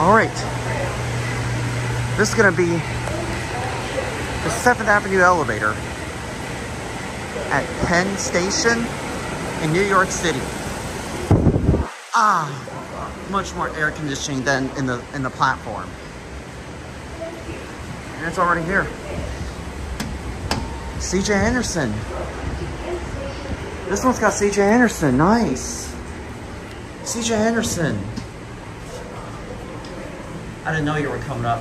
All right. This is gonna be the 7th Avenue elevator at Penn Station in New York City. Much more air conditioning than in the platform. And it's already here. CJ Anderson. This one's got CJ Anderson. Nice. CJ Anderson. I didn't know you were coming up.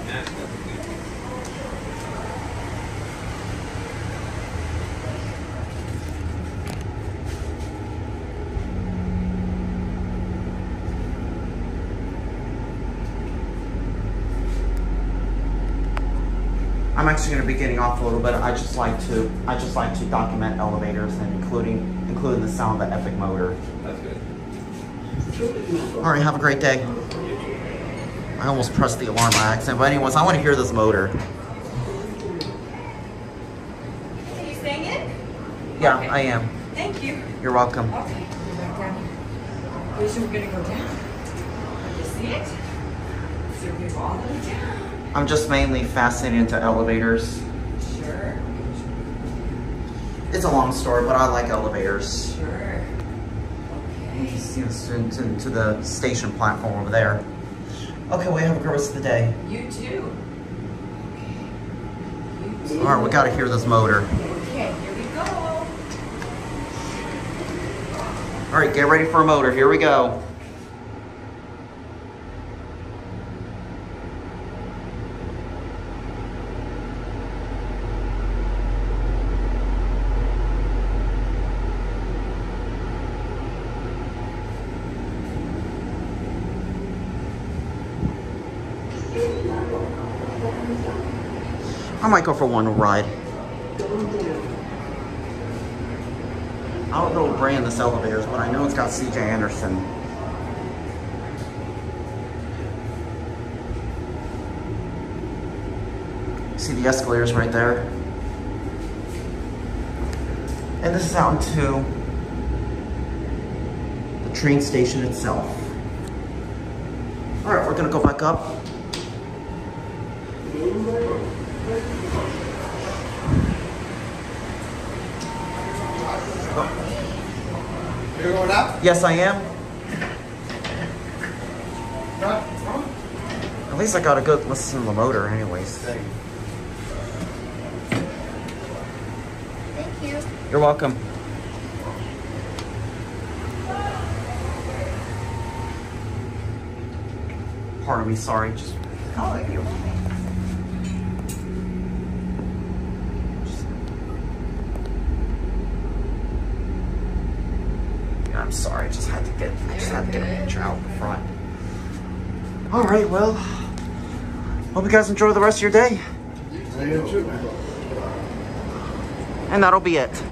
I'm actually going to be getting off a little bit. I just like to document elevators and including the sound of the epic motor. That's good. All right, have a great day. I almost pressed the alarm by accident, but anyways, I want to hear this motor. Are you staying in? Yeah, Okay. I am. Thank you. You're welcome. Okay, go back down. Okay, so we're gonna go down. You see it? So we're gonna go all the way down. I'm just mainly fascinated into elevators. Sure. It's a long story, but I like elevators. Sure. Okay. To the station platform over there. Okay, well, have a great rest of the day. You too. Okay. You too. All right, we got to hear this motor. Okay, here we go. All right, get ready for a motor. Here we go. I might go for one ride. I don't know what brand this elevator is, but I know it's got CJ Anderson. See the escalators right there? And this is out into the train station itself. All right, we're gonna go back up. You're going up? Yes, I am. At least I got a good listen to the motor anyways. Thank you. You're welcome. Pardon me, sorry. Just calling you. I'm sorry, I just had to get a picture out in front. All right, well, hope you guys enjoy the rest of your day. You too, man. And that'll be it.